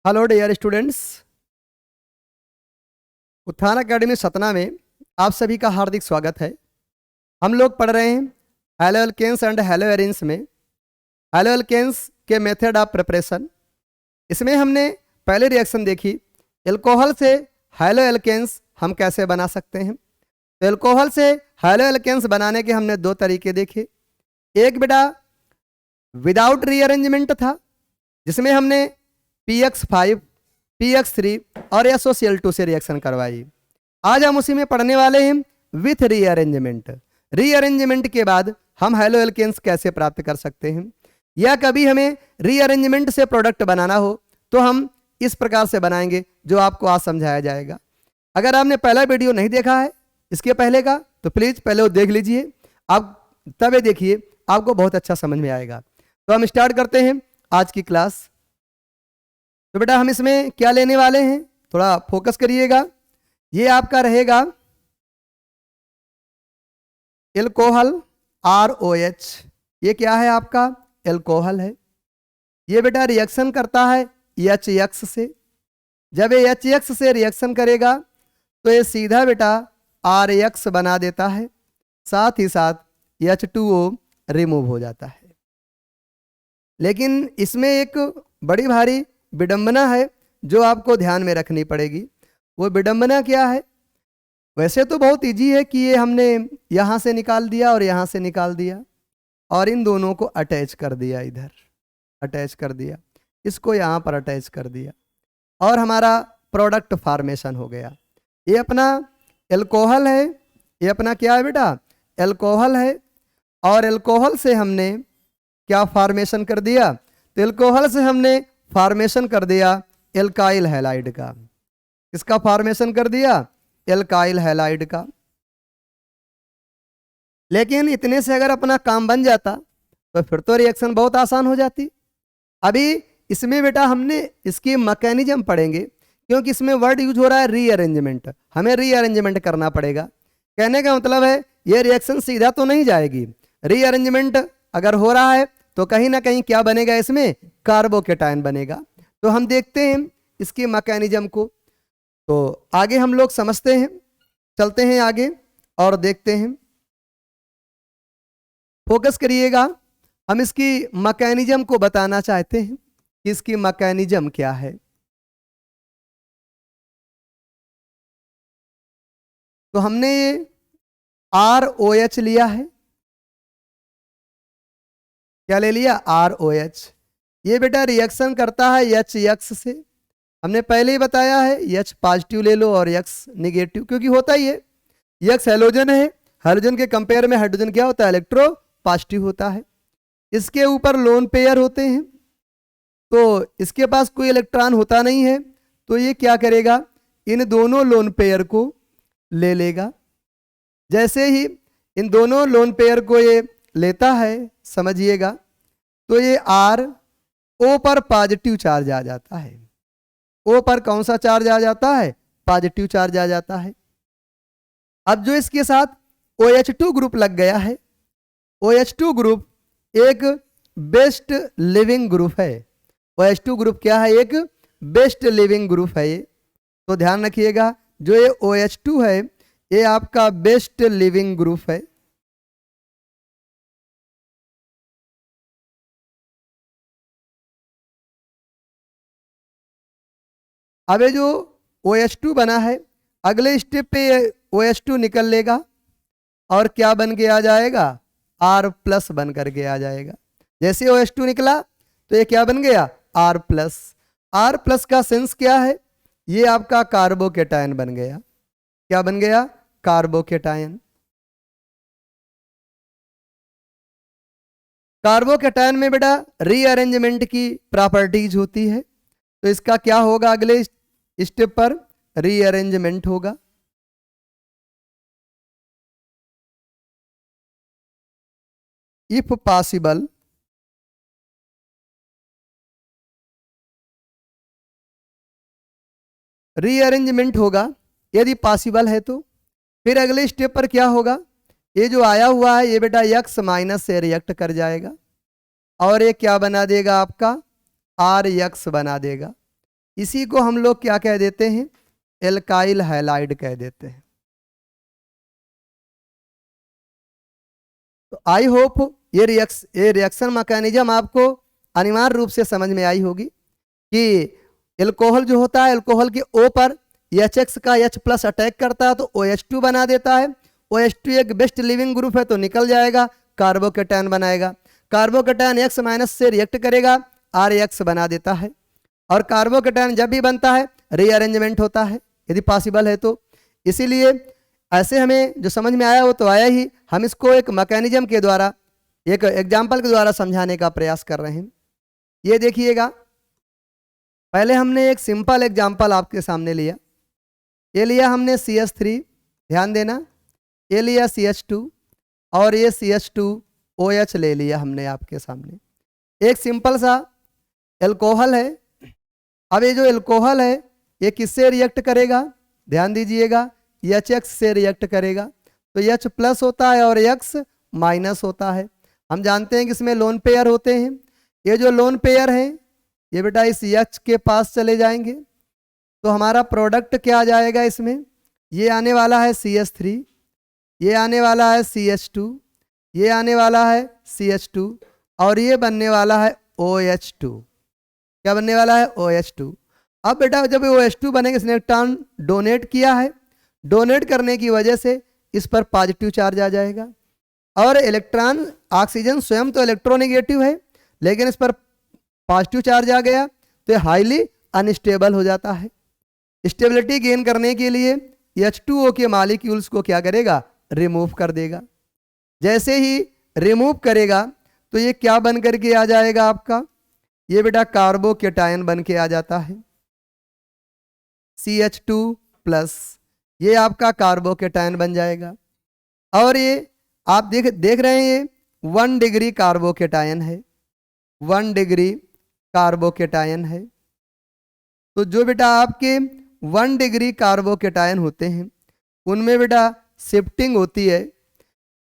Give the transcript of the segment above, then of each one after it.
Hello dear students. Utthan academy Satna में आप सभी का हार्दिक स्वागत है। हम लोग पढ़ रहे हैं haloalkanes and haloarenes में हैलो एल्केन्स के मेथड ऑफ प्रिपरेशन। इसमें हमने पहले रिएक्शन देखी, एल्कोहल से हैलो एल्केन्स हम कैसे बना सकते हैं। तो एल्कोहल से हैलो एल्केन्स बनाने के हमने दो तरीके देखे। एक बेटा विदाउट रीअरेंजमेंट था, जिसमें हमने PX5, PX3 और SOCl2 से रिएक्शन करवाई। आज हम उसी में पढ़ने वाले हैं विथ रीअरेंजमेंट। रीअरेंजमेंट के बाद हम हैलो एल्केन्स कैसे प्राप्त कर सकते हैं, या कभी हमें रीअरेंजमेंट से प्रोडक्ट बनाना हो तो हम इस प्रकार से बनाएंगे, जो आपको आज समझाया जाएगा। अगर आपने पहला वीडियो नहीं देखा है इसके पहले का, तो प्लीज पहले वो देख लीजिए, आप तब ये देखिए, आपको बहुत अच्छा समझ में आएगा। तो हम स्टार्ट करते हैं आज की क्लास। तो बेटा हम इसमें क्या लेने वाले हैं, थोड़ा फोकस करिएगा। ये आपका रहेगा एल्कोहल ROH। ये क्या है आपका एल्कोहल है। ये बेटा रिएक्शन करता है HX से। जब ये HX से रिएक्शन करेगा तो ये सीधा बेटा RX बना देता है, साथ ही साथ H2O रिमूव हो जाता है। लेकिन इसमें एक बड़ी भारी विडंबना है जो आपको ध्यान में रखनी पड़ेगी। वो विडंबना क्या है? वैसे तो बहुत इजी है कि ये हमने यहाँ से निकाल दिया और यहाँ से निकाल दिया और इन दोनों को अटैच कर दिया, इधर अटैच कर दिया, इसको यहाँ पर अटैच कर दिया और हमारा प्रोडक्ट फॉर्मेशन हो गया। ये अपना एल्कोहल है, ये अपना क्या है बेटा एल्कोहल है। और एल्कोहल से हमने क्या फॉर्मेशन कर दिया? तो एल्कोहल से हमने फॉर्मेशन कर दिया एल्काइल हैलाइड का। किसका फॉर्मेशन कर दिया? एल्काइल हैलाइड का। लेकिन इतने से अगर अपना काम बन जाता तो फिर तो रिएक्शन बहुत आसान हो जाती। अभी इसमें बेटा हमने इसकी मैकेनिज्म पढ़ेंगे, क्योंकि इसमें वर्ड यूज हो रहा है रीअरेंजमेंट। हमें रीअरेंजमेंट करना पड़ेगा। कहने का मतलब है ये रिएक्शन सीधा तो नहीं जाएगी। रीअरेंजमेंट अगर हो रहा है तो कहीं ना कहीं क्या बनेगा, इसमें कार्बोकेटायन बनेगा। तो हम देखते हैं इसकी मैकेनिज्म को। तो आगे हम लोग समझते हैं, चलते हैं आगे और देखते हैं। फोकस करिएगा, हम इसकी मैकेनिज्म को बताना चाहते हैं कि इसकी मैकेनिज्म क्या है। तो हमने ये ROH लिया है। क्या ले लिया? ROH। ये बेटा रिएक्शन करता है HX से। हमने पहले ही बताया है H पॉजिटिव ले लो और X निगेटिव, क्योंकि होता ही है X हैलोजन है। हैलोजन के कंपेयर में हाइड्रोजन क्या होता है? इलेक्ट्रो पॉजिटिव होता है। इसके ऊपर लोन पेयर होते हैं, तो इसके पास कोई इलेक्ट्रॉन होता नहीं है, तो ये क्या करेगा? इन दोनों लोन पेयर को ले लेगा। जैसे ही इन दोनों लोन पेयर को ये लेता है, समझिएगा, तो ये O पर पॉजिटिव चार्ज आ जाता है। O पर कौन सा चार्ज आ जाता है? पॉजिटिव चार्ज आ जाता है। अब जो इसके साथ OH2 ग्रुप लग गया है, OH2 ग्रुप एक बेस्ट लिविंग ग्रुप है। OH2 ग्रुप क्या है? एक बेस्ट लिविंग ग्रुप है ये। तो ध्यान रखिएगा, जो ये OH2 है ये आपका बेस्ट लिविंग ग्रुप है। अब ये जो OH2 बना है, अगले स्टेप पे ये OH2 निकल लेगा और क्या बन के आ जाएगा? R+ बन करके आ जाएगा। जैसे OH2 निकला तो ये क्या बन गया? R+। R+ का सेंस क्या है? ये आपका कार्बोकेटायन बन गया। क्या बन गया? कार्बोकेटायन। कार्बोकेटायन में बेटा रीअरेंजमेंट की प्रॉपर्टीज होती है, तो इसका क्या होगा? अगले स्टेप पर रीअरेंजमेंट होगा। इफ पॉसिबल रीअरेंजमेंट होगा, यदि पॉसिबल है तो। फिर अगले स्टेप पर क्या होगा? ये जो आया हुआ है ये बेटा X- से रिएक्ट कर जाएगा और ये क्या बना देगा? आपका RX बना देगा। इसी को हम लोग क्या कह देते हैं, एल्काइल हैलाइड कह देते हैं। तो आई होप ये रिएक्शन मैकेनिज्म आपको अनिवार्य रूप से समझ में आई होगी कि एल्कोहल जो होता है, एल्कोहल के O पर HX का H प्लस अटैक करता है तो OH2 बना देता है। OH2 एक बेस्ट लिविंग ग्रुप है तो निकल जाएगा, कार्बोकेटायन बनाएगा। कार्बोकेटायन X माइनस से रिएक्ट करेगा, RX बना देता है। और कार्बोकेटायन जब भी बनता है रीअरेंजमेंट होता है यदि पॉसिबल है तो। इसीलिए ऐसे हमें जो समझ में आया वो तो आया ही, हम इसको एक मैकेनिज्म के द्वारा, एक एग्जाम्पल के द्वारा समझाने का प्रयास कर रहे हैं। ये देखिएगा, पहले हमने एक सिंपल एग्जाम्पल आपके सामने लिया। ये लिया हमने CH3, ध्यान देना, ये लिया CH2 और ये CH2OH ले लिया हमने आपके सामने। एक सिंपल सा एल्कोहल है। अब ये जो एल्कोहल है ये किससे रिएक्ट करेगा, ध्यान दीजिएगा, HX से रिएक्ट करेगा। तो H प्लस होता है और X माइनस होता है। हम जानते हैं कि इसमें लोन पेयर होते हैं। ये जो लोन पेयर हैं ये बेटा इस H के पास चले जाएंगे तो हमारा प्रोडक्ट क्या आ जाएगा इसमें, ये आने वाला है CH3, ये आने वाला है CH2, ये आने वाला है CH2 और ये बनने वाला है OH2। क्या बनने वाला है, OH2। अब बेटा जब OH2 बनेगा, इसने इलेक्ट्रॉन डोनेट किया है, डोनेट करने की वजह से इस पर पॉजिटिव चार्ज आ जाएगा। और इलेक्ट्रॉन, ऑक्सीजन स्वयं तो इलेक्ट्रोनेगेटिव है लेकिन इस पर पॉजिटिव चार्ज आ गया तो हाईली अनस्टेबल हो जाता है। स्टेबिलिटी गेन करने के लिए H2O के मॉलिक्यूल्स को क्या करेगा, रिमूव कर देगा। जैसे ही रिमूव करेगा तो ये क्या बन करके आ जाएगा आपका, ये बेटा कार्बोकेटायन बन के आ जाता है, CH2 प्लस, ये आपका कार्बोकेटायन बन जाएगा। और ये आप देख रहे हैं ये 1 डिग्री कार्बोकेटायन है, 1 डिग्री कार्बोकेटायन है। तो जो बेटा आपके 1 डिग्री कार्बोकेटायन होते हैं उनमें बेटा शिफ्टिंग होती है।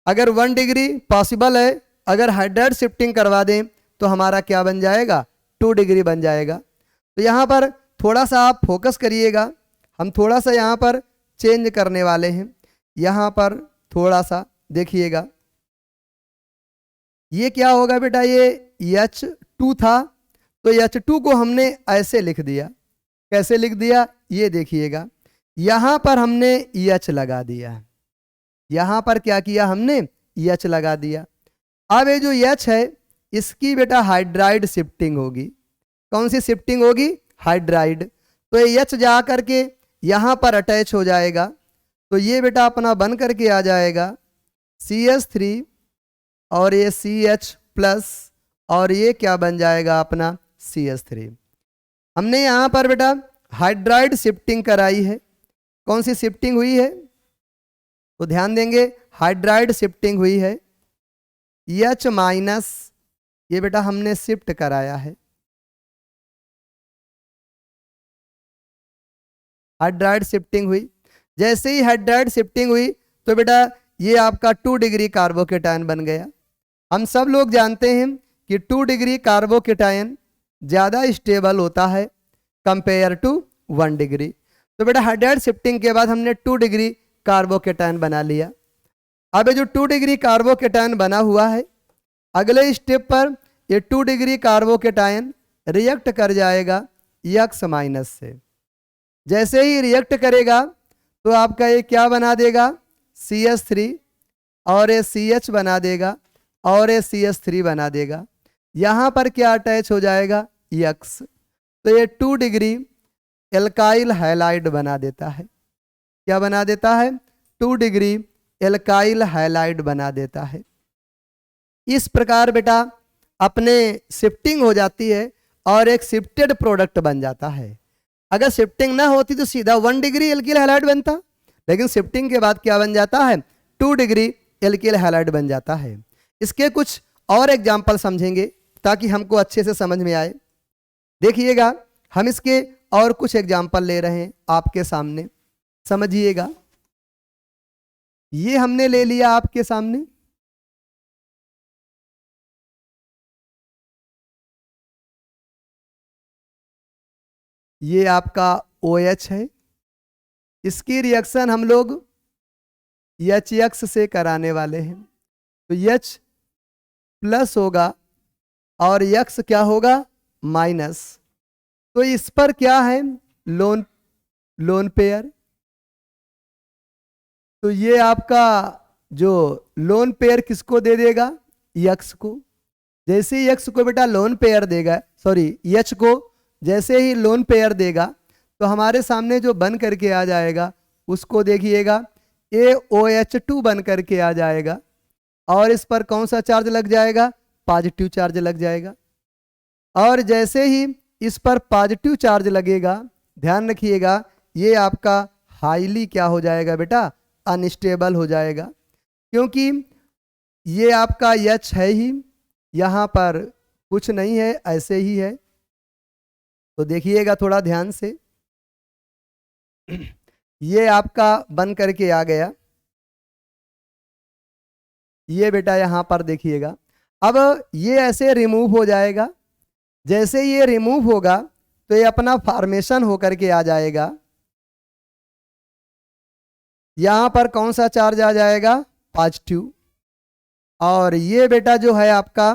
अगर 1 डिग्री पॉसिबल है, अगर हाइड्राइड शिफ्टिंग करवा दें तो हमारा क्या बन जाएगा, 2 डिग्री बन जाएगा। तो यहाँ पर थोड़ा सा आप फोकस करिएगा, हम थोड़ा सा यहाँ पर चेंज करने वाले हैं। यहाँ पर थोड़ा सा देखिएगा, ये क्या होगा बेटा, ये H2 था तो H2 को हमने ऐसे लिख दिया। कैसे लिख दिया, ये देखिएगा, यहाँ पर हमने H लगा दिया, यहाँ पर क्या किया हमने, H लगा दिया। अब ये जो H है इसकी बेटा हाइड्राइड शिफ्टिंग होगी। कौन सी शिफ्टिंग होगी, हाइड्राइड। तो ये H जा करके यहाँ पर अटैच हो जाएगा तो ये बेटा अपना बन करके आ जाएगा CH3 और ये CH प्लस और ये क्या बन जाएगा अपना CH3। हमने यहाँ पर बेटा हाइड्राइड शिफ्टिंग कराई है। कौन सी शिफ्टिंग हुई है, तो ध्यान देंगे, हाइड्राइड शिफ्टिंग हुई है। H माइनस ये बेटा हमने शिफ्ट कराया है, हाइड्राइड शिफ्टिंग हुई। जैसे ही हाइड्राइड शिफ्टिंग हुई तो बेटा ये आपका 2 डिग्री कार्बोकेटायन बन गया। हम सब लोग जानते हैं कि 2 डिग्री कार्बोकेटायन ज़्यादा स्टेबल होता है कंपेयर टू 1 डिग्री। तो बेटा हाइड्राइड शिफ्टिंग के बाद हमने 2 डिग्री कार्बोकेटायन बना लिया। अब ये जो 2 डिग्री कार्बोकेटायन बना हुआ है, अगले स्टेप पर ये 2 डिग्री कार्बोकेटायन रिएक्ट कर जाएगा X माइनस से। जैसे ही रिएक्ट करेगा तो आपका ये क्या बना देगा, CH3 और ये CH बना देगा और ये CH3 बना देगा। यहाँ पर क्या अटैच हो जाएगा, X। तो ये 2 डिग्री एल्काइल हैलाइड बना देता है। क्या बना देता है, 2 डिग्री एल्काइल हैलाइड बना देता है। इस प्रकार बेटा अपने शिफ्टिंग हो जाती है और एक शिफ्टेड प्रोडक्ट बन जाता है। अगर शिफ्टिंग ना होती तो सीधा 1 डिग्री एल्किल हैलाइड बनता, लेकिन शिफ्टिंग के बाद क्या बन जाता है, 2 डिग्री एल्किल हैलाइड बन जाता है। इसके कुछ और एग्जाम्पल समझेंगे ताकि हमको अच्छे से समझ में आए। देखिएगा, हम इसके और कुछ एग्जाम्पल ले रहे हैं आपके सामने, समझिएगा। ये हमने ले लिया आपके सामने, ये आपका OH है। इसकी रिएक्शन हम लोग HX से कराने वाले हैं। तो H प्लस होगा और X क्या होगा, माइनस। तो इस पर क्या है, लोन पेयर। तो ये आपका जो लोन पेयर किसको दे देगा, X को। जैसे ही X को बेटा लोन पेयर देगा, सॉरी H को जैसे ही लोन पेयर देगा तो हमारे सामने जो बन करके आ जाएगा उसको देखिएगा AOH2 बन करके आ जाएगा। और इस पर कौन सा चार्ज लग जाएगा, पॉजिटिव चार्ज लग जाएगा। और जैसे ही इस पर पॉजिटिव चार्ज लगेगा, ध्यान रखिएगा ये आपका हाईली क्या हो जाएगा बेटा, अनस्टेबल हो जाएगा। क्योंकि ये आपका H है ही, यहाँ पर कुछ नहीं है, ऐसे ही है। तो देखिएगा थोड़ा ध्यान से, ये आपका बन करके आ गया। ये बेटा यहाँ पर देखिएगा, अब ये ऐसे रिमूव हो जाएगा। जैसे ये रिमूव होगा तो ये अपना फॉर्मेशन होकर के आ जाएगा। यहां पर कौन सा चार्ज आ जाएगा, पॉजिटिव। और ये बेटा जो है आपका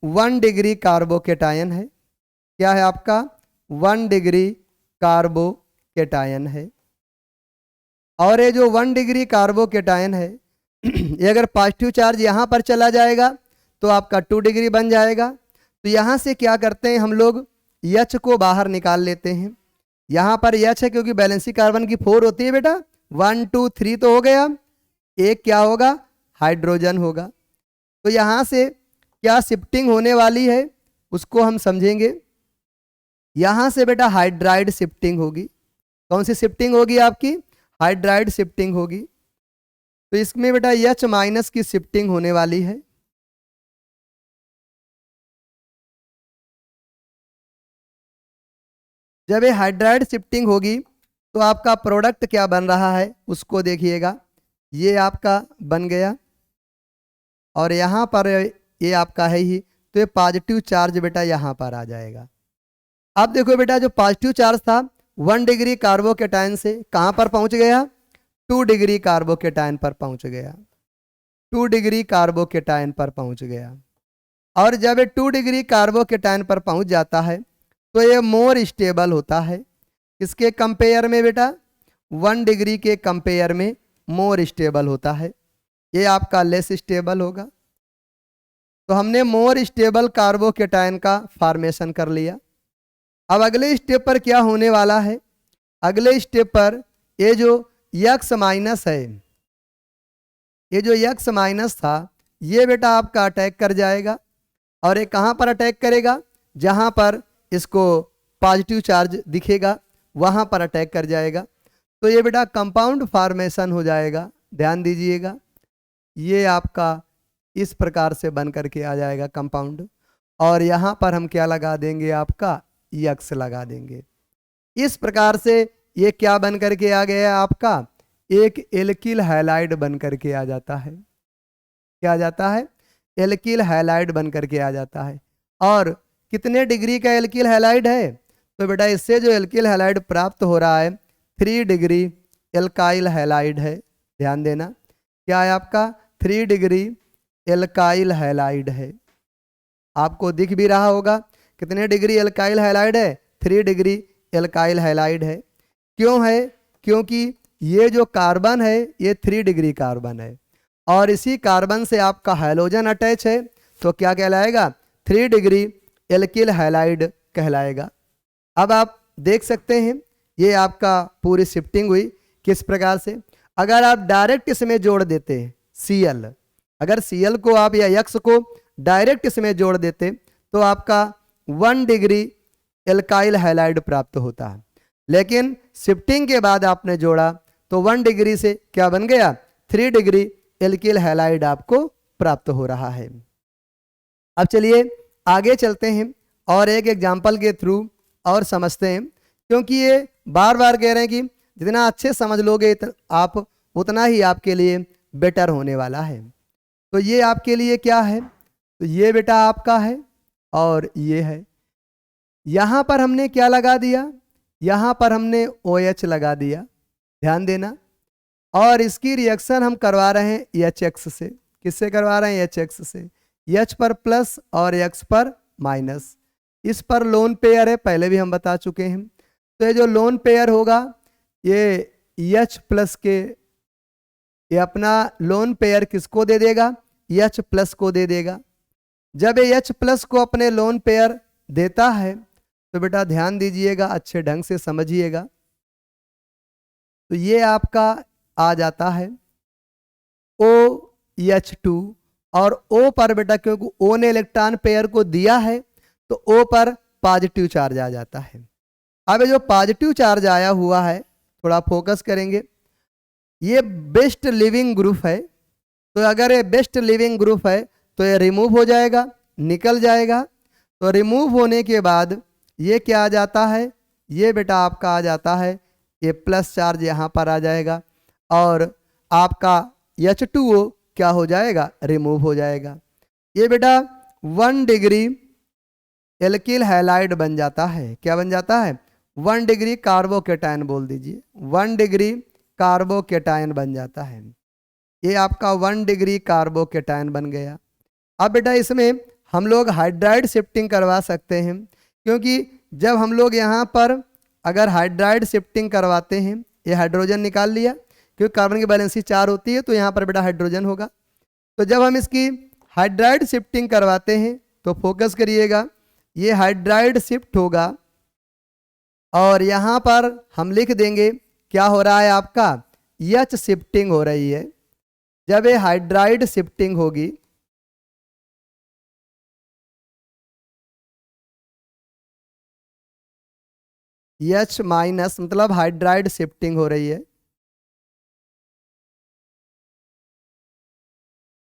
1 डिग्री कार्बोकेटायन है। क्या है आपका, 1 डिग्री कार्बोकेटायन है। और ये जो 1 डिग्री कार्बोकेटायन है ये अगर पॉजिटिव चार्ज यहां पर चला जाएगा तो आपका 2 डिग्री बन जाएगा। तो यहां से क्या करते हैं हम लोग, H को बाहर निकाल लेते हैं। यहां पर H है क्योंकि बैलेंसी कार्बन की 4 होती है बेटा, 1 2 3 तो हो गया, एक क्या होगा, हाइड्रोजन होगा। तो यहां से क्या शिफ्टिंग होने वाली है उसको हम समझेंगे। यहां से बेटा हाइड्राइड शिफ्टिंग होगी। कौन सी शिफ्टिंग होगी आपकी, हाइड्राइड शिफ्टिंग होगी। तो इसमें बेटा H माइनस की शिफ्टिंग होने वाली है। जब ये हाइड्राइड शिफ्टिंग होगी तो आपका प्रोडक्ट क्या बन रहा है उसको देखिएगा। ये आपका बन गया और यहाँ पर ये आपका है ही, तो ये पॉजिटिव चार्ज बेटा यहाँ पर आ जाएगा। अब देखो बेटा जो पॉजिटिव चार्ज था 1 डिग्री कार्बोकेटायन से कहाँ पर पहुँच गया, 2 डिग्री कार्बोकेटायन पर पहुँच गया। 2 डिग्री कार्बोकेटायन पर पहुँच गया। और जब ये 2 डिग्री कार्बोकेटायन पर पहुँच जाता है तो ये मोर स्टेबल होता है। किसके कंपेयर में बेटा, 1 डिग्री के कंपेयर में मोर स्टेबल होता है। ये आपका लेस स्टेबल होगा। तो हमने मोर स्टेबल कार्बोकेटायन का फॉर्मेशन कर लिया। अब अगले स्टेप पर क्या होने वाला है, अगले स्टेप पर ये जो X माइनस है, ये जो X माइनस था ये बेटा आपका अटैक कर जाएगा। और ये कहाँ पर अटैक करेगा, जहाँ पर इसको पॉजिटिव चार्ज दिखेगा वहाँ पर अटैक कर जाएगा। तो ये बेटा कंपाउंड फॉर्मेशन हो जाएगा। ध्यान दीजिएगा, ये आपका इस प्रकार से बन करके आ जाएगा कंपाउंड। और यहाँ पर हम क्या लगा देंगे, आपका X लगा देंगे। इस प्रकार से ये क्या बन करके आ गया आपका, एक एल्किल हैलाइड बन करके आ जाता है। क्या आ जाता है, एल्किल हैलाइड बन करके आ जाता है। और कितने डिग्री का एल्किल हैलाइड है, तो बेटा इससे जो एल्किल हैलाइड प्राप्त हो रहा है 3 डिग्री एल्काइल हैलाइड है। ध्यान देना, क्या है आपका, 3 डिग्री एल्काइल हैलाइड है। आपको दिख भी रहा होगा कितने डिग्री एल्काइल हैलाइड है, 3 डिग्री एल्काइल हैलाइड है। क्यों है, क्योंकि ये जो कार्बन है ये 3 डिग्री कार्बन है और इसी कार्बन से आपका हाइड्रोजन अटैच है। तो क्या कहलाएगा, 3 डिग्री एल्किल हैलाइड कहलाएगा। अब आप देख सकते हैं ये आपका पूरी शिफ्टिंग हुई किस प्रकार से। अगर आप डायरेक्ट इसमें जोड़ देते हैं Cl, अगर Cl को आप या X को डायरेक्ट इसमें जोड़ देते तो आपका 1 डिग्री एल्काइल हैलाइड प्राप्त होता है। लेकिन शिफ्टिंग के बाद आपने जोड़ा तो 1 डिग्री से क्या बन गया, 3 डिग्री एल्किल हैलाइड आपको प्राप्त हो रहा है। अब चलिए आगे चलते हैं और एक एग्जाम्पल के थ्रू और समझते हैं, क्योंकि ये बार बार कह रहे हैं कि जितना अच्छे समझ लोगे आप उतना ही आपके लिए बेटर होने वाला है। तो ये आपके लिए क्या है, तो ये बेटा आपका है और ये है। यहाँ पर हमने क्या लगा दिया, यहाँ पर हमने OH लगा दिया, ध्यान देना। और इसकी रिएक्शन हम करवा रहे हैं HX से। किससे करवा रहे हैं? HX से। H पर प्लस और X पर माइनस। इस पर लोन पेयर है, पहले भी हम बता चुके हैं। तो ये जो लोन पेयर होगा ये H प्लस के, ये अपना लोन पेयर किसको दे देगा? H प्लस को दे देगा। जब ये H प्लस को अपने लोन पेयर देता है तो बेटा ध्यान दीजिएगा, अच्छे ढंग से समझिएगा। तो ये आपका आ जाता है OH2 और O पर बेटा क्योंकि O ने इलेक्ट्रॉन पेयर को दिया है तो O पर पॉजिटिव चार्ज आ जाता है। अब ये जो पॉजिटिव चार्ज आया हुआ है, थोड़ा फोकस करेंगे, ये बेस्ट लिविंग ग्रुप है। तो अगर ये बेस्ट लिविंग ग्रुप है तो ये रिमूव हो जाएगा, निकल जाएगा। तो रिमूव होने के बाद ये क्या आ जाता है? ये बेटा आपका आ जाता है, ये प्लस चार्ज यहाँ पर आ जाएगा और आपका H2O क्या हो जाएगा? रिमूव हो जाएगा। ये बेटा 1 डिग्री एल्किल हैलाइड बन जाता है। क्या बन जाता है? 1 डिग्री कार्बोकेटायन बोल दीजिए, 1 डिग्री कार्बोकेटायन बन जाता है। ये आपका 1 डिग्री कार्बोकेटायन बन गया। अब बेटा इसमें हम लोग हाइड्राइड शिफ्टिंग करवा सकते हैं, क्योंकि जब हम लोग यहाँ पर अगर हाइड्राइड शिफ्टिंग करवाते हैं, ये हाइड्रोजन निकाल लिया क्योंकि कार्बन की बैलेंसी 4 होती है, तो यहाँ पर बेटा हाइड्रोजन होगा। तो जब हम इसकी हाइड्राइड शिफ्टिंग करवाते हैं तो फोकस करिएगा, ये हाइड्राइड शिफ्ट होगा और यहाँ पर हम लिख देंगे क्या हो रहा है आपका? H शिफ्टिंग हो रही है। जब ये हाइड्राइड शिफ्टिंग होगी H माइनस, मतलब हाइड्राइड शिफ्टिंग हो रही है।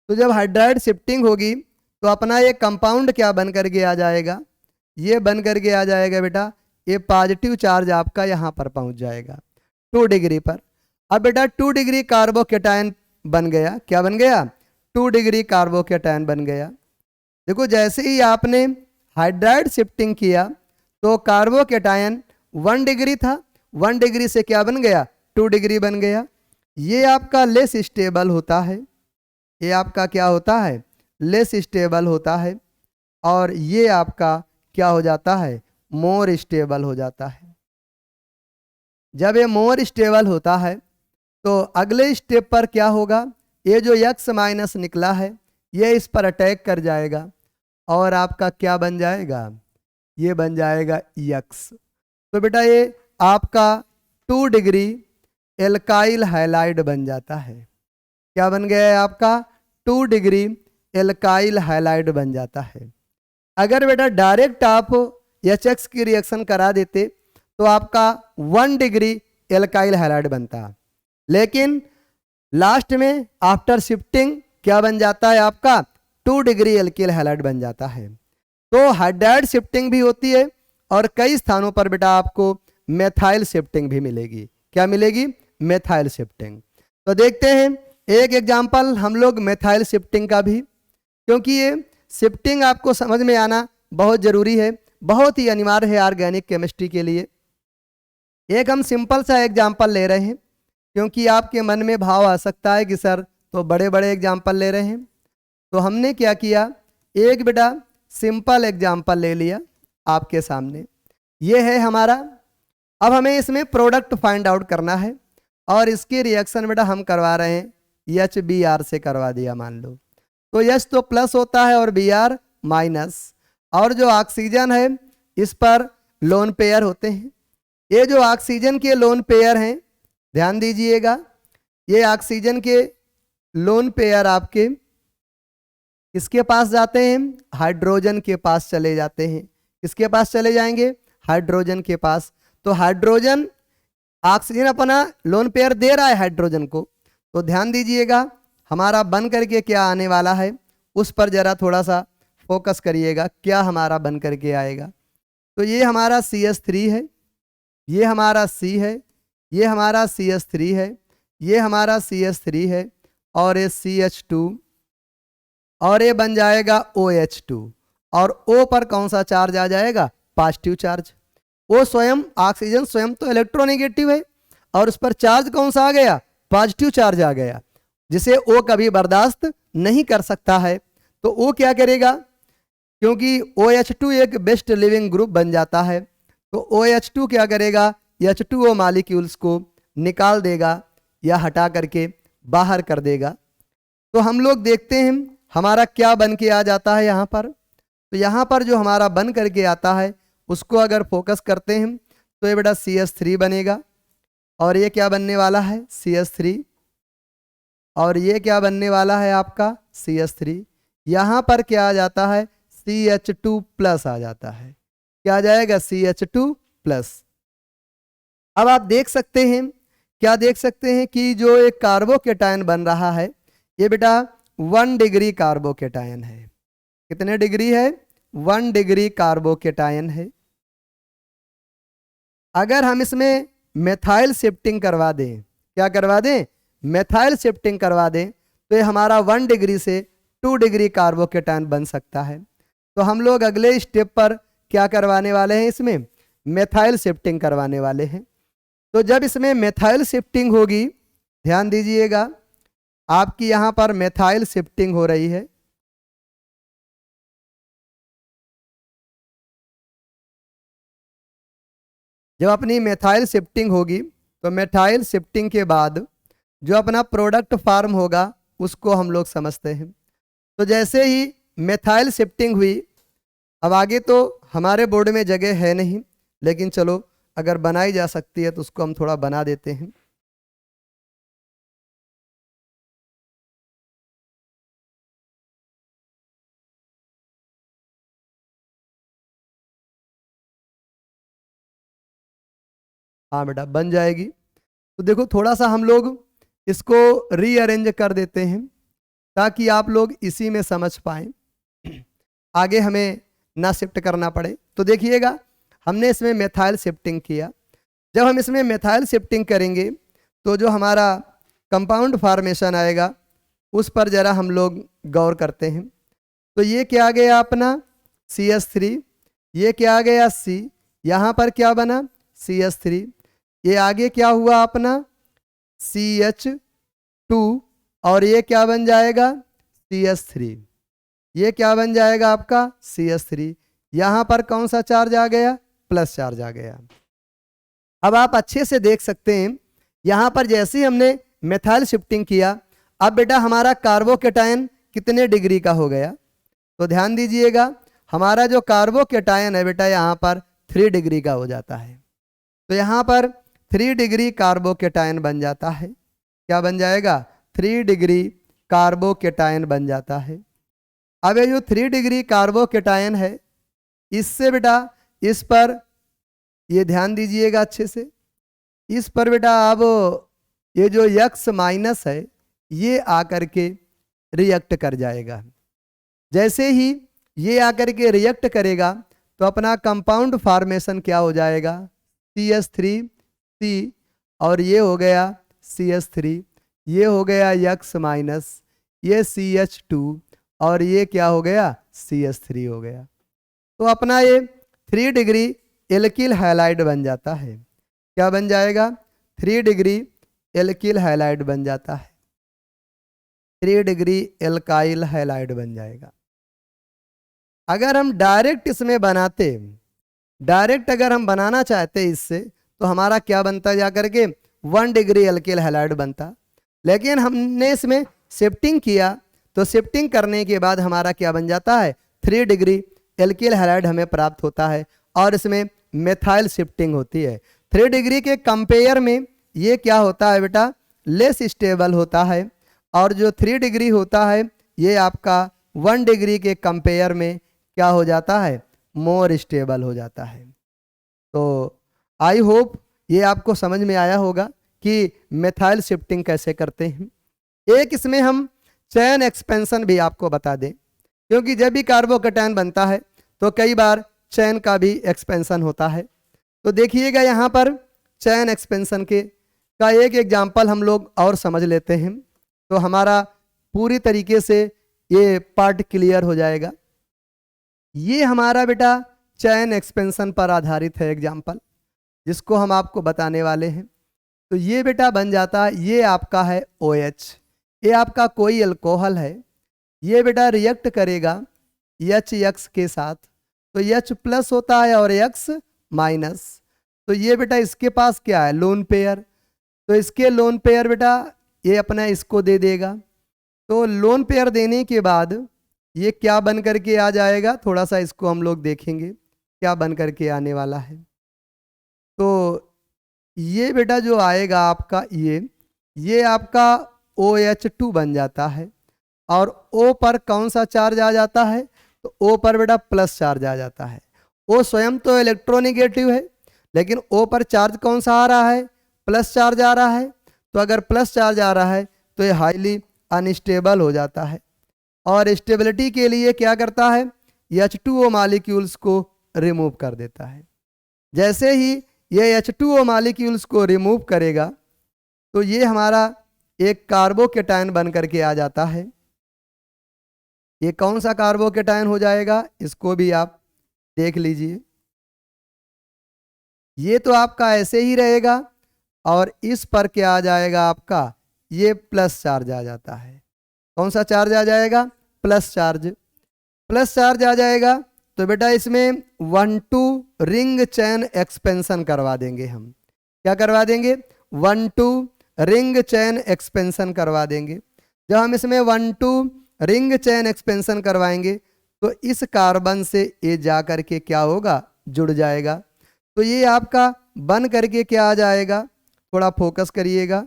तो जब हाइड्राइड शिफ्टिंग होगी तो अपना ये कंपाउंड क्या बन करके आ जाएगा? ये बन करके आ जाएगा बेटा, ये पॉजिटिव चार्ज आपका यहाँ पर पहुँच जाएगा 2 डिग्री पर। अब बेटा 2 डिग्री कार्बोकेटायन बन गया। क्या बन गया? 2 डिग्री कार्बोकेटायन बन गया। देखो जैसे ही आपने हाइड्राइड शिफ्टिंग किया तो कार्बोकेटायन 1 डिग्री था, 1 डिग्री से क्या बन गया? 2 डिग्री बन गया। ये आपका लेस स्टेबल होता है, ये आपका क्या होता है? लेस स्टेबल होता है। और ये आपका क्या हो जाता है? मोर स्टेबल हो जाता है। जब ये मोर स्टेबल होता है तो अगले स्टेप पर क्या होगा? ये जो X माइनस निकला है ये इस पर अटैक कर जाएगा और आपका क्या बन जाएगा? ये बन जाएगा X। तो बेटा ये आपका 2 डिग्री एल्काइल हैलाइड बन जाता है। क्या बन गया है आपका? 2 डिग्री एल्काइल हैलाइड बन जाता है। अगर बेटा डायरेक्ट आप HX की रिएक्शन करा देते तो आपका 1 डिग्री एल्काइल हैलाइड बनता, लेकिन लास्ट में आफ्टर शिफ्टिंग क्या बन जाता है आपका? 2 डिग्री एल्किल हैलाइड बन जाता है। तो हाइड्राइड शिफ्टिंग भी होती है और कई स्थानों पर बेटा आपको मेथाइल शिफ्टिंग भी मिलेगी। क्या मिलेगी? Methyl shifting. तो देखते हैं एक एग्जाम्पल हम लोग मेथाइल शिफ्टिंग का भी, क्योंकि ये शिफ्टिंग आपको समझ में आना बहुत जरूरी है, बहुत ही अनिवार्य है ऑर्गेनिक केमिस्ट्री के लिए। एक हम सिंपल सा एग्जाम्पल ले रहे हैं क्योंकि आपके मन में भाव आ सकता है कि सर तो बड़े बड़े एग्जाम्पल ले रहे हैं। तो हमने क्या किया, एक बेटा सिंपल एग्जाम्पल ले लिया आपके सामने। ये है हमारा, अब हमें इसमें प्रोडक्ट फाइंड आउट करना है और इसकी रिएक्शन बेटा हम करवा रहे हैं HBr से करवा दिया मान लो। तो H तो प्लस होता है और Br माइनस, और जो ऑक्सीजन है इस पर लोन पेयर होते हैं। ये जो ऑक्सीजन के लोन पेयर हैं ध्यान दीजिएगा, ये ऑक्सीजन के लोन पेयर आपके किसके पास जाते हैं? हाइड्रोजन के पास चले जाते हैं। किसके पास चले जाएंगे? हाइड्रोजन के पास। तो हाइड्रोजन, ऑक्सीजन अपना लोन पेयर दे रहा है हाइड्रोजन को, तो ध्यान दीजिएगा हमारा बन करके क्या आने वाला है उस पर जरा थोड़ा सा फोकस करिएगा, क्या हमारा बन करके आएगा। तो ये हमारा CH3 है, ये हमारा C है, ये हमारा CH3 है, ये हमारा CH3 है और ये CH2 और ये बन जाएगा OH2 और O पर कौन सा चार्ज आ जाएगा? Positive charge. वो स्वयं ऑक्सीजन स्वयं तो इलेक्ट्रोनेगेटिव है और उस पर चार्ज कौन सा आ गया, पॉजिटिव चार्ज आ गया, जिसे ओ कभी बर्दाश्त नहीं कर सकता है। तो ओ क्या करेगा, क्योंकि OH2 एक बेस्ट लिविंग ग्रुप बन जाता है, तो OH2 क्या करेगा, H2O मॉलिक्यूल्स को निकाल देगा या हटा करके बाहर कर देगा। तो हम लोग देखते हैं हमारा क्या बन के आ जाता है यहाँ पर। तो यहाँ पर जो हमारा बन करके आता है उसको अगर फोकस करते हैं तो ये बेटा CH3 बनेगा, और ये क्या बनने वाला है, CH3, और ये क्या बनने वाला है आपका CH3। यहाँ पर क्या आ जाता है, CH2 प्लस आ जाता है, क्या आ जाएगा, CH2 प्लस। अब आप देख सकते हैं, क्या देख सकते हैं कि जो एक कार्बोकेटायन बन रहा है ये बेटा 1 डिग्री कार्बोकेटायन है। कितने डिग्री है, 1 डिग्री कार्बोकेटायन है। अगर हम इसमें मेथाइल शिफ्टिंग करवा दें, क्या करवा दें, मेथाइल शिफ्टिंग करवा दें, तो ये हमारा 1 डिग्री से 2 डिग्री कार्बोकेटायन बन सकता है। तो हम लोग अगले स्टेप पर क्या करवाने वाले हैं, इसमें मेथाइल शिफ्टिंग करवाने वाले हैं। तो जब इसमें मेथाइल शिफ्टिंग होगी, ध्यान दीजिएगा, आपकी यहाँ पर मेथाइल शिफ्टिंग हो रही है। जब अपनी मेथाइल शिफ्टिंग होगी तो मेथाइल शिफ्टिंग के बाद जो अपना प्रोडक्ट फॉर्म होगा उसको हम लोग समझते हैं। तो जैसे ही मेथाइल शिफ्टिंग हुई, अब आगे तो हमारे बोर्ड में जगह है नहीं, लेकिन चलो अगर बनाई जा सकती है तो उसको हम थोड़ा बना देते हैं। हाँ बेटा बन जाएगी। तो देखो थोड़ा सा हम लोग इसको रीअरेंज कर देते हैं ताकि आप लोग इसी में समझ पाएं, आगे हमें ना शिफ्ट करना पड़े। तो देखिएगा हमने इसमें मेथाइल शिफ्टिंग किया। जब हम इसमें मेथाइल शिफ्टिंग करेंगे तो जो हमारा कंपाउंड फॉर्मेशन आएगा उस पर ज़रा हम लोग गौर करते हैं। तो ये क्या आ गया अपना CH3, ये क्या आ गया C, यहाँ पर क्या बना CH3, ये आगे क्या हुआ अपना CH2, और ये क्या बन जाएगा CH3, ये क्या बन जाएगा आपका CH3। यहाँ पर कौन सा चार्ज आ गया, प्लस चार्ज आ गया। अब आप अच्छे से देख सकते हैं यहाँ पर जैसे ही हमने मेथाइल शिफ्टिंग किया, अब बेटा हमारा कार्बोकेटायन कितने डिग्री का हो गया। तो ध्यान दीजिएगा हमारा जो कार्बोकेटायन है बेटा यहाँ पर 3 डिग्री का हो जाता है। तो यहाँ पर 3 डिग्री कार्बोकेटायन बन जाता है। क्या बन जाएगा, 3 डिग्री कार्बोकेटायन बन जाता है। अब ये जो 3 डिग्री कार्बोकेटायन है, इससे बेटा इस पर ये ध्यान दीजिएगा अच्छे से, इस पर बेटा अब ये जो X माइनस है ये आकर के रिएक्ट कर जाएगा। जैसे ही ये आकर के रिएक्ट करेगा तो अपना कंपाउंड फॉर्मेशन क्या हो जाएगा, CH3C, और ये हो गया CH3, ये हो गया X माइनस, ये CH2, और ये क्या हो गया CH3 हो गया। तो अपना ये 3 डिग्री एल्किल हैलाइड बन जाता है। क्या बन जाएगा, 3 डिग्री एल्किल हैलाइड बन जाता है, 3 डिग्री एल्काइल हैलाइड बन जाएगा। अगर हम डायरेक्ट इसमें बनाते, डायरेक्ट अगर हम बनाना चाहते इससे, तो हमारा क्या बनता जा करके 1 डिग्री एल्किल हैलाइड बनता। लेकिन हमने इसमें शिफ्टिंग किया तो शिफ्टिंग करने के बाद हमारा क्या बन जाता है, 3 डिग्री एल्किल हैलाइड हमें प्राप्त होता है, और इसमें मेथाइल शिफ्टिंग होती है। 3 डिग्री के कंपेयर में ये क्या होता है बेटा, लेस स्टेबल होता है, और जो 3 डिग्री होता है ये आपका 1 डिग्री के कंपेयर में क्या हो जाता है, मोर स्टेबल हो जाता है। तो आई होप ये आपको समझ में आया होगा कि मेथाइल शिफ्टिंग कैसे करते हैं। एक इसमें हम चेन एक्सपेंशन भी आपको बता दें, क्योंकि जब भी कार्बोकेटायन बनता है तो कई बार चेन का भी एक्सपेंशन होता है। तो देखिएगा यहाँ पर चेन एक्सपेंशन का एक एग्जाम्पल हम लोग और समझ लेते हैं, तो हमारा पूरी तरीके से ये पार्ट क्लियर हो जाएगा। ये हमारा बेटा चैन एक्सपेंशन पर आधारित है एग्जाम्पल, जिसको हम आपको बताने वाले हैं। तो ये बेटा बन जाता है, ये आपका है OH, ये आपका कोई अल्कोहल है, ये बेटा रिएक्ट करेगा HX के साथ, तो H प्लस होता है और X माइनस। तो ये बेटा इसके पास क्या है, लोन पेयर, तो इसके लोन पेयर बेटा ये अपना इसको दे देगा। तो लोन पेयर देने के बाद ये क्या बन करके आ जाएगा, थोड़ा सा इसको हम लोग देखेंगे क्या बन करके आने वाला है। तो ये बेटा जो आएगा आपका ये आपका OH2 बन जाता है, और O पर कौन सा चार्ज आ जाता है, तो O पर बेटा प्लस चार्ज आ जाता है। O स्वयं तो इलेक्ट्रोनिगेटिव है, लेकिन O पर चार्ज कौन सा आ रहा है, प्लस चार्ज आ रहा है। तो अगर प्लस चार्ज आ रहा है तो ये हाईली अनस्टेबल हो जाता है, और स्टेबिलिटी के लिए क्या करता है, H2O मॉलिक्यूल्स को रिमूव कर देता है। जैसे ही ये H2O मॉलिक्यूल्स को रिमूव करेगा तो ये हमारा एक कार्बोकेटायन बन करके आ जाता है। ये कौन सा कार्बोकेटायन हो जाएगा, इसको भी आप देख लीजिए। ये तो आपका ऐसे ही रहेगा, और इस पर क्या आ जाएगा आपका, ये प्लस चार्ज आ जाता है। कौन सा चार्ज आ जाएगा, प्लस चार्ज। प्लस चार्ज आ जाएगा तो बेटा इसमें 1,2 रिंग चैन एक्सपेंशन करवा देंगे हम। क्या करवा देंगे, 1,2 रिंग चैन एक्सपेंशन करवा देंगे। जब हम इसमें 1,2 रिंग चैन एक्सपेंशन करवाएंगे तो इस कार्बन से ये जा करके क्या होगा, जुड़ जाएगा। तो ये आपका बन करके क्या आ जाएगा, थोड़ा फोकस करिएगा,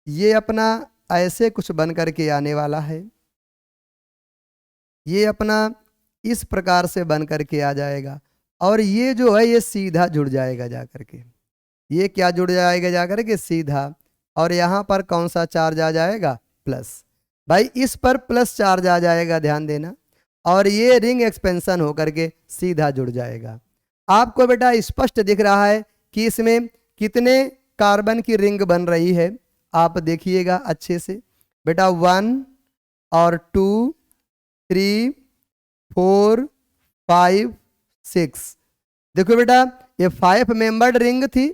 ये अपना ऐसे कुछ बन करके आने वाला है। ये अपना इस प्रकार से बन करके आ जाएगा, और ये जो है ये सीधा जुड़ जाएगा जा करके, ये क्या जुड़ जाएगा जा करके सीधा, और यहाँ पर कौन सा चार्ज आ जाएगा, प्लस। भाई इस पर प्लस चार्ज आ जाएगा, ध्यान देना, और ये रिंग एक्सपेंशन होकर के सीधा जुड़ जाएगा। आपको बेटा स्पष्ट दिख रहा है कि इसमें कितने कार्बन की रिंग बन रही है, आप देखिएगा अच्छे से बेटा, 1 और 2 3 4 5 6। देखो बेटा ये 5 मेंबर्ड रिंग थी,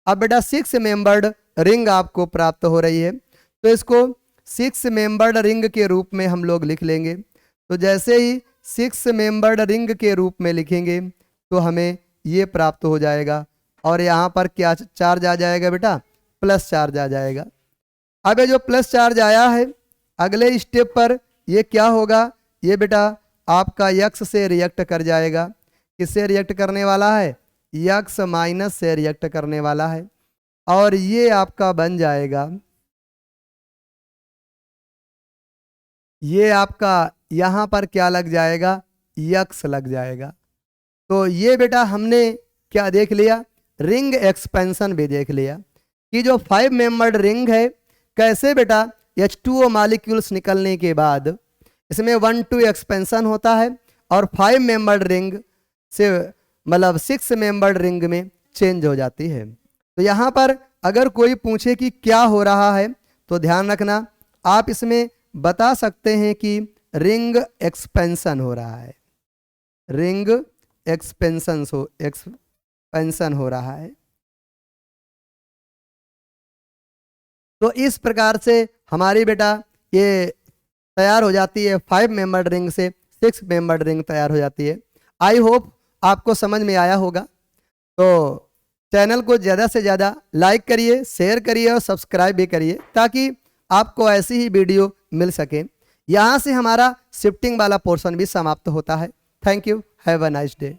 अब बेटा 6 मेंबर्ड रिंग आपको प्राप्त हो रही है। तो इसको 6 मेंबर्ड रिंग के रूप में हम लोग लिख लेंगे। तो जैसे ही 6 मेंबर्ड रिंग के रूप में लिखेंगे तो हमें ये प्राप्त हो जाएगा, और यहाँ पर क्या चार्ज आ जाएगा बेटा, प्लस चार्ज आ जाएगा। अब ये जो प्लस चार्ज आया है, अगले स्टेप पर ये क्या होगा, ये बेटा आपका X से रिएक्ट कर जाएगा। किससे रिएक्ट करने वाला है, X माइनस से रिएक्ट करने वाला है, और ये आपका बन जाएगा, ये आपका यहाँ पर क्या लग जाएगा, X लग जाएगा। तो ये बेटा हमने क्या देख लिया, रिंग एक्सपेंशन भी देख लिया कि जो 5 मेंबर्ड रिंग है कैसे बेटा H2O मॉलिक्यूल्स निकलने के बाद इसमें 1,2 एक्सपेंशन होता है, और 5 मेंबर्ड रिंग से मतलब 6 मेंबर्ड रिंग में चेंज हो जाती है। तो यहाँ पर अगर कोई पूछे कि क्या हो रहा है तो ध्यान रखना, आप इसमें बता सकते हैं कि रिंग एक्सपेंशन हो रहा है, रिंग एक्सपेंशन हो रहा है। तो इस प्रकार से हमारी बेटा ये तैयार हो जाती है, 5 मेंबर्ड रिंग से 6 मेंबर्ड रिंग तैयार हो जाती है। आई होप आपको समझ में आया होगा। तो चैनल को ज़्यादा से ज़्यादा लाइक करिए, शेयर करिए और सब्सक्राइब भी करिए, ताकि आपको ऐसी ही वीडियो मिल सके। यहाँ से हमारा शिफ्टिंग वाला पोर्शन भी समाप्त होता है। Thank you, have a nice day.